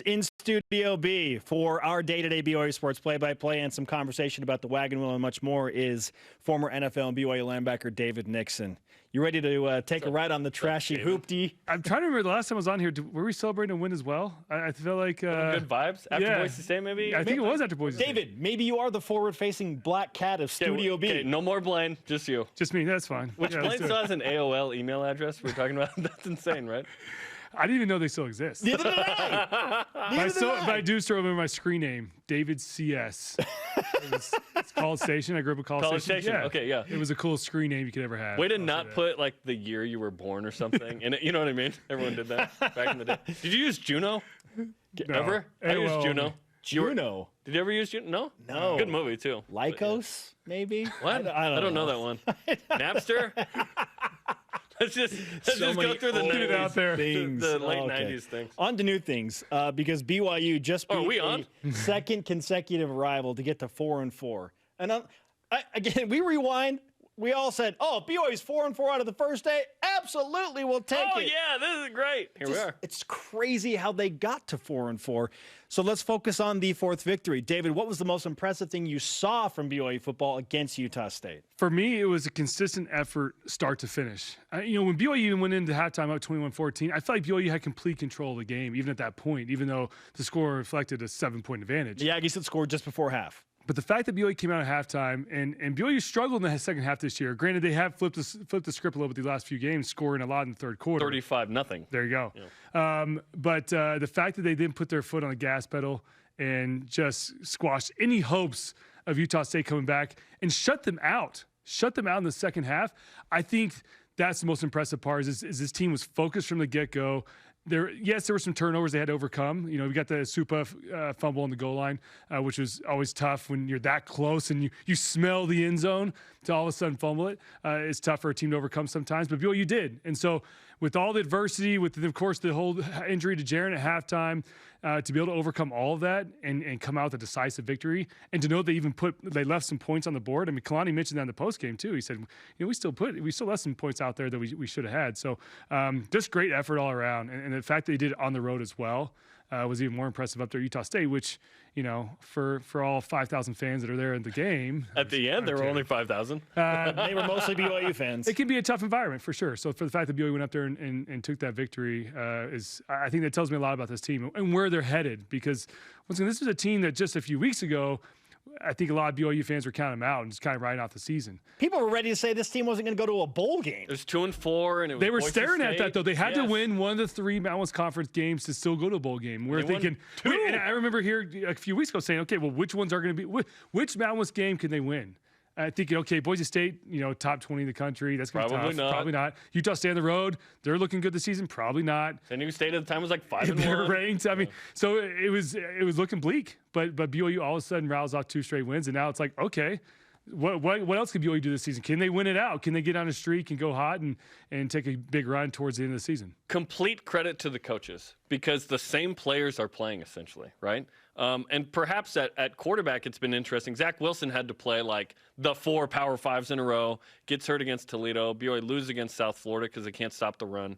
In Studio B for our day-to-day BYU sports play-by-play and some conversation about the wagon wheel and much more is former NFL and BYU linebacker David Nixon. You ready to take a ride on the trashy hoopty? I'm trying to remember the last time I was on here. Were we celebrating a win as well? I feel like good vibes after Boise State, maybe. I think it was after Boise State. David, maybe you are the forward-facing black cat of Studio B. Okay, no more Blaine, just you. Just me. That's fine. Which Blaine still has an AOL email address. We're talking about. That's insane, right? I didn't even know they still exist. Neither did I. But I do still remember my screen name, David CS. It's College Station. I grew up at College Station. Yeah. Okay, yeah. It was the coolest screen name you could ever have. Way to not put like the year you were born or something in it. You know what I mean? Everyone did that back in the day. Did you use Juno? No. Ever? I used Juno. Juno. Did you ever use Juno? No? No. Good movie, too. Lycos, maybe? What? I don't know that one. Napster? Let's just go through the 90s, out there. Things. The late 90s things. On to new things, because BYU just beat a second consecutive rival to get to 4-4. And again, we rewind. We all said, "Oh, BYU's 4-4 out of the first day. Absolutely, we'll take it." Oh yeah, this is great. Here we are. It's crazy how they got to 4-4. So let's focus on the fourth victory. David, what was the most impressive thing you saw from BYU football against Utah State? For me, it was a consistent effort, start to finish. When BYU went into halftime up 21-14, I felt like BYU had complete control of the game, even at that point, even though the score reflected a 7-point advantage. The Aggies had scored just before half. But the fact that BYU came out at halftime, and BYU struggled in the second half this year. Granted, they have flipped the script a little bit the last few games, scoring a lot in the third quarter. 35-0. There you go. Yeah. But the fact that they didn't put their foot on the gas pedal and just squashed any hopes of Utah State coming back and shut them out in the second half, I think that's the most impressive part is this team was focused from the get-go. There were some turnovers they had to overcome. We got the Supa fumble on the goal line, which was always tough when you're that close and you smell the end zone to all of a sudden fumble it. It's tough for a team to overcome sometimes, but BYU did. And so with all the adversity, with, of course, the whole injury to Jarom at halftime, to be able to overcome all of that and come out with a decisive victory, and to know they left some points on the board. I mean, Kalani mentioned that in the postgame too. He said, we still left some points out there that we should have had. So just great effort all around. And the fact that they did it on the road as well was even more impressive up there at Utah State, which, for all 5,000 fans that are there in the game. At the end, there were only 5,000. They were mostly BYU fans. It can be a tough environment for sure. So for the fact that BYU went up there and took that victory I think that tells me a lot about this team and where they're headed. Because once again, this was a team that just a few weeks ago, I think a lot of BYU fans were counting them out and just kind of riding off the season. People were ready to say this team wasn't going to go to a bowl game. It was 2-4, and it was they were Boise staring State. at that, though. They had to win one of the 3 Mountain West Conference games to still go to a bowl game. We're thinking, and I remember here a few weeks ago saying, okay, well, which ones are going to be, which Mountain West game can they win? I think, okay, Boise State, top 20 in the country. That's going to be tough. Probably not. Utah State on the road. They're looking good this season. Probably not. San Diego State at the time was like 5-1. They're ranked. I mean, so it was looking bleak. But BYU all of a sudden rattles off 2 straight wins, and now it's like, okay, what else can BYU do this season? Can they win it out? Can they get on a streak and go hot and take a big run towards the end of the season? Complete credit to the coaches, because the same players are playing essentially, right? And perhaps at quarterback, it's been interesting. Zach Wilson had to play like the 4 Power 5s in a row, gets hurt against Toledo. BYU loses against South Florida because they can't stop the run.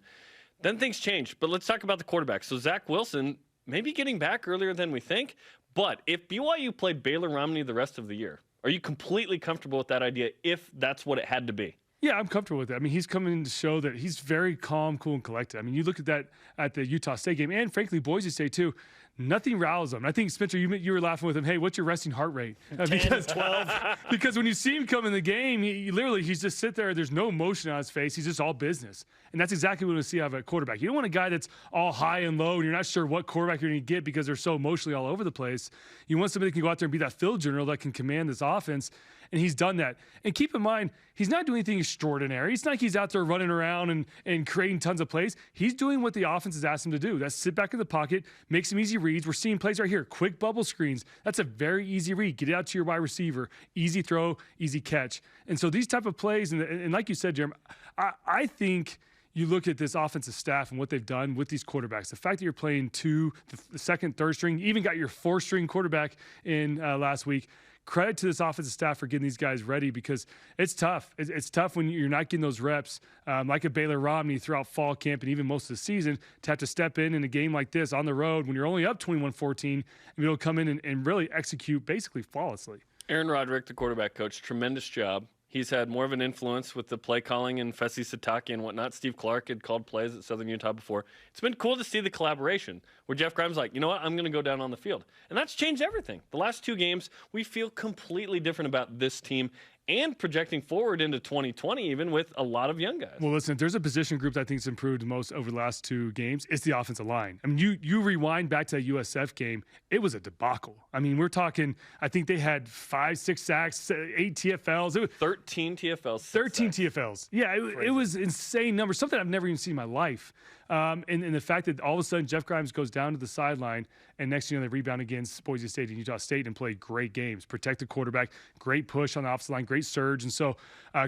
Then things change. But let's talk about the quarterback. So Zach Wilson maybe getting back earlier than we think. But if BYU played Baylor Romney the rest of the year, are you completely comfortable with that idea if that's what it had to be? Yeah, I'm comfortable with that. I mean, he's coming to show that he's very calm, cool, and collected. I mean, you look at that at the Utah State game, and frankly, Boise State too. Nothing riles him. I think, Spencer, you were laughing with him. Hey, what's your resting heart rate? 10, 12. Because when you see him come in the game, he's just sit there. There's no emotion on his face. He's just all business. And that's exactly what we see out of a quarterback. You don't want a guy that's all high and low, and you're not sure what quarterback you're going to get because they're so emotionally all over the place. You want somebody that can go out there and be that field general that can command this offense. And he's done that. And keep in mind, he's not doing anything extraordinary. It's not like he's out there running around and creating tons of plays. He's doing what the offense has asked him to do. That's sit back in the pocket, make some easy reads. We're seeing plays right here. Quick bubble screens. That's a very easy read. Get it out to your wide receiver. Easy throw, easy catch. And so these type of plays, and like you said, Jarom, I think you look at this offensive staff and what they've done with these quarterbacks. The fact that you're playing the second, third string, you even got your 4th string quarterback in last week. credit to this offensive staff for getting these guys ready because it's tough. It's tough when you're not getting those reps, like a Baylor Romney throughout fall camp and even most of the season, to have to step in a game like this on the road when you're only up 21-14 and be able to come in and really execute basically flawlessly. Aaron Roderick, the quarterback coach, tremendous job. He's had more of an influence with the play calling and Fesi Satake and whatnot. Steve Clark had called plays at Southern Utah before. It's been cool to see the collaboration where Jeff Grimes like, you know what, I'm going to go down on the field. And that's changed everything. The last 2 games, we feel completely different about this team and projecting forward into 2020 even with a lot of young guys. Well, listen, if there's a position group that I think has improved most over the last 2 games, it's the offensive line. I mean, you rewind back to that USF game, it was a debacle. I mean, we're talking, I think they had 5, 6 sacks, 8 TFLs. It was 13 TFLs. 13 TFLs. Yeah, it was insane numbers, something I've never even seen in my life. And the fact that all of a sudden Jeff Grimes goes down to the sideline and next thing you know, they rebound against Boise State and Utah State and play great games, protect the quarterback, great push on the opposite line, great surge. And so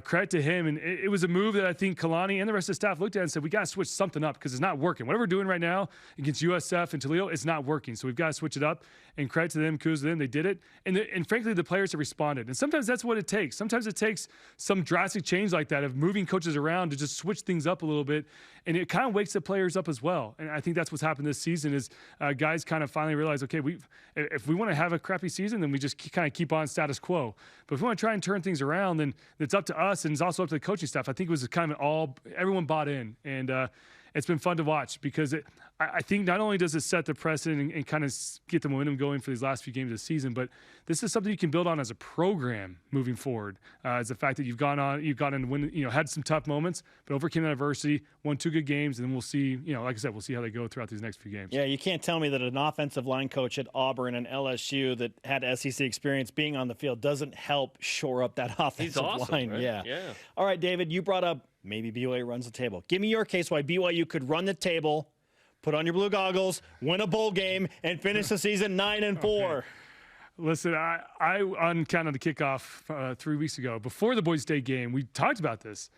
credit to him. And it was a move that I think Kalani and the rest of the staff looked at and said, we got to switch something up because it's not working. Whatever we're doing right now against USF and Toledo, it's not working. So we've got to switch it up. And credit to them, kudos to them, they did it. And frankly, the players have responded. And sometimes that's what it takes. Sometimes it takes some drastic change like that of moving coaches around to just switch things up a little bit. And it kind of wakes the players up as well. And I think that's what's happened this season is guys kind of finally realize, okay, if we want to have a crappy season, then we just kind of keep on status quo. But if we want to try and turn things around, then it's up to us and it's also up to the coaching staff. I think it was kind of everyone bought in. And it's been fun to watch because I think not only does it set the precedent and kind of get the momentum going for these last few games of the season, but this is something you can build on as a program moving forward. Is the fact that you've gone and win, had some tough moments, but overcame that adversity, won 2 good games, and then we'll see, like I said, we'll see how they go throughout these next few games. Yeah, you can't tell me that an offensive line coach at Auburn and LSU that had SEC experience being on the field doesn't help shore up that offensive line. Right? Yeah. Yeah. All right, David, you brought up maybe BYU runs the table. Give me your case why BYU could run the table, put on your blue goggles, win a bowl game, and finish the season 9-4. Okay. Listen, I on kind of the kickoff 3 weeks ago, before the Boise State game, we talked about this,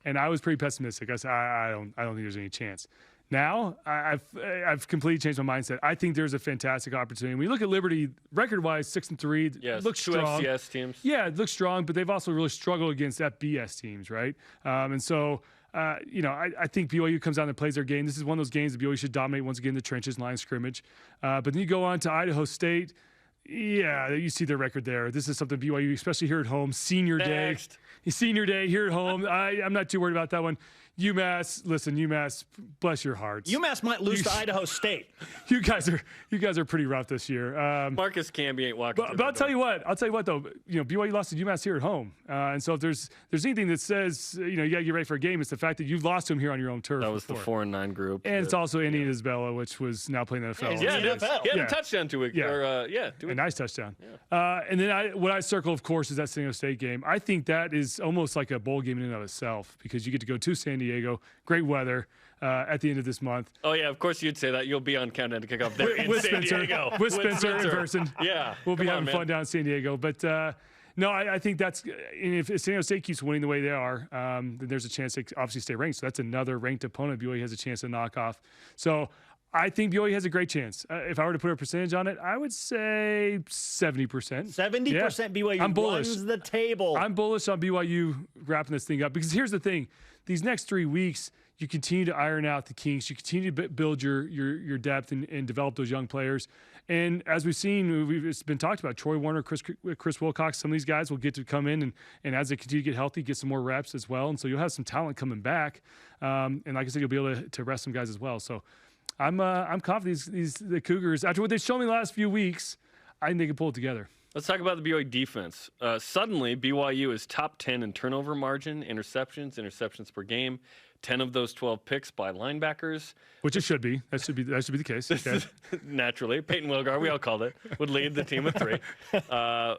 and I was pretty pessimistic. I said, I don't think there's any chance. Now, I've completely changed my mindset. I think there's a fantastic opportunity. When you look at Liberty, record-wise, 6-3, yes, looks 2 strong. FCS teams. Yeah, it looks strong, but they've also really struggled against FBS teams, right? And so, I think BYU comes out and plays their game. This is one of those games that BYU should dominate once again in the trenches, line of scrimmage. But then you go on to Idaho State. Yeah, you see their record there. This is something BYU, especially here at home, senior day here at home. I'm not too worried about that one. UMass, bless your hearts. UMass might lose to Idaho State. You guys are pretty rough this year. Marcus Camby ain't walking. But I'll tell you what though. BYU lost to UMass here at home, and so if there's anything that says you got to get ready for a game, it's the fact that you've lost to them here on your own turf. That was before. the 4-9 group, and it's also Andy Isabella, which was now playing the NFL. Yeah, he had a touchdown 2 weeks. A nice touchdown. Yeah. And then what I circle, of course, is that San Diego State game. I think that is almost like a bowl game in and of itself because you get to go to San Diego, great weather at the end of this month. Oh yeah, of course you'd say that. You'll be on Countdown to Kickoff there in San Diego. With Spencer in person. Yeah, we'll be having fun down in San Diego. But no, I think that's if San Diego State keeps winning the way they are, then there's a chance they obviously stay ranked. So that's another ranked opponent BYU has a chance to knock off. So I think BYU has a great chance. If I were to put a percentage on it, I would say 70%. 70% yeah. BYU runs the table. I'm bullish on BYU wrapping this thing up because here's the thing. These next 3 weeks, you continue to iron out the kinks. You continue to build your depth and develop those young players. And as we've seen, it's been talked about, Troy Warner, Chris Wilcox, some of these guys will get to come in and as they continue to get healthy, get some more reps as well. And so you'll have some talent coming back. And like I said, you'll be able to rest some guys as well. So I'm confident the Cougars, after what they've shown me the last few weeks, I think they can pull it together. Let's talk about the BYU defense. Suddenly, BYU is top 10 in turnover margin, interceptions per game. 10 of those 12 picks by linebackers. Which it should be. That should be the case. Okay. Naturally. Peyton Wilgar, we all called it, would lead the team with 3.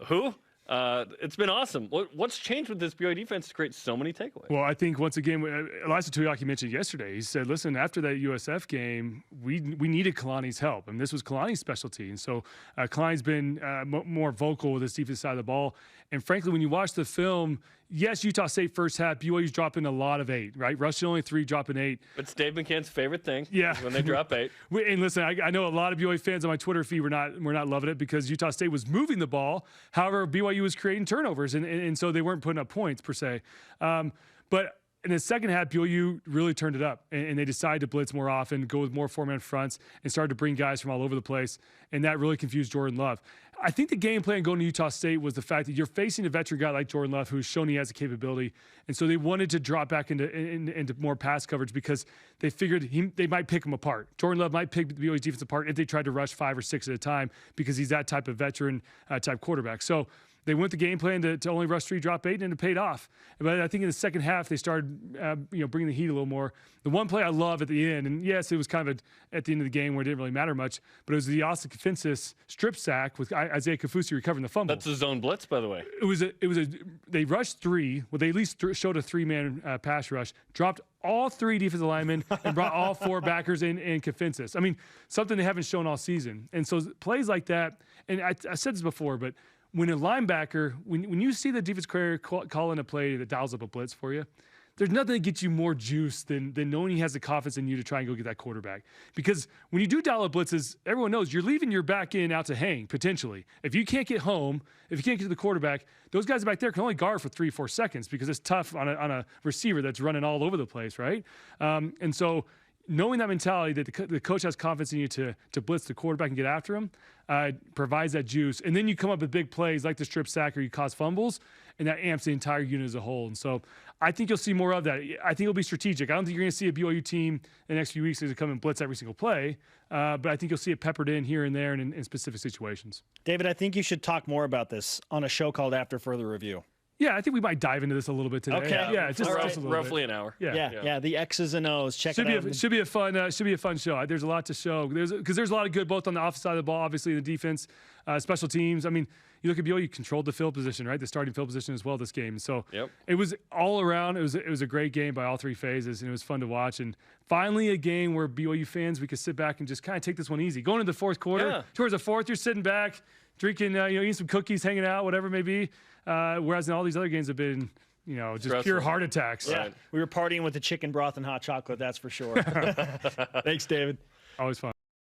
Who? It's been awesome. What's changed with this BYU defense to create so many takeaways? Well, I think once again, Eliza Tuyaki mentioned yesterday, he said, listen, after that USF game, we needed Kalani's help. And this was Kalani's specialty. And so Kalani's been more vocal with his defensive side of the ball. And frankly, when you watch the film, yes, Utah State first half, BYU's dropping a lot of 8, right? Rushing only 3, dropping 8. It's Dave McCann's favorite thing. Yeah. When they drop 8. And listen, I know a lot of BYU fans on my Twitter feed were not loving it because Utah State was moving the ball. However, BYU was creating turnovers, and so they weren't putting up points per se. But in the second half, BYU really turned it up, and they decided to blitz more often, go with more 4-man fronts, and started to bring guys from all over the place, and that really confused Jordan Love. I think the game plan going to Utah State was the fact that you're facing a veteran guy like Jordan Love who's shown he has the capability, and so they wanted to drop back into more pass coverage because they figured they might pick him apart. Jordan Love might pick the BYU defense apart if they tried to rush 5 or 6 at a time because he's that type of veteran type quarterback. So they went the game plan to only rush 3, drop 8, and it paid off. But I think in the second half, they started bringing the heat a little more. The one play I love at the end, and yes, it was kind of at the end of the game where it didn't really matter much, but it was the Austin Kafensis strip sack with Isaiah Kafusi recovering the fumble. That's a zone blitz, by the way. They rushed 3. Well, they at least showed a 3-man pass rush, dropped all 3 defensive linemen, and brought all 4 backers in Kafensis. I mean, something they haven't shown all season. And so plays like that, and I said this before, but when a linebacker, when you see the defense coordinator call in a play that dials up a blitz for you, there's nothing that gets you more juice than knowing he has the confidence in you to try and go get that quarterback. Because when you do dial up blitzes, everyone knows you're leaving your back end out to hang, potentially. If you can't get home, if you can't get to the quarterback, those guys back there can only guard for 3-4 seconds because it's tough on a receiver that's running all over the place, right? And so knowing that mentality that the coach has confidence in you to blitz the quarterback and get after him provides that juice. And then you come up with big plays like the strip sack or you cause fumbles, and that amps the entire unit as a whole. And so I think you'll see more of that. I think it'll be strategic. I don't think you're going to see a BYU team in the next few weeks to come and blitz every single play, but I think you'll see it peppered in here and there and in specific situations. David, I think you should talk more about this on a show called After Further Review. Yeah, I think we might dive into this a little bit today. Okay. Yeah, just a little roughly bit. an hour. Yeah. The X's and O's. Check it out. Should be a fun show. There's a lot to show. Because there's a lot of good both on the offensive side of the ball, obviously the defense, special teams. I mean, you look at BYU, you controlled the field position, right? The starting field position as well this game. So It was all around. It was a great game by all 3 phases, and it was fun to watch. And finally, a game where BYU fans we could sit back and just kind of take this one easy. Going into the fourth quarter, towards the fourth, you're sitting back, drinking, eating some cookies, hanging out, whatever it may be. Whereas in all these other games have been, just stressful. pure heart attacks. Yeah, we were partying with the chicken broth and hot chocolate, that's for sure. Thanks, David. Always fun.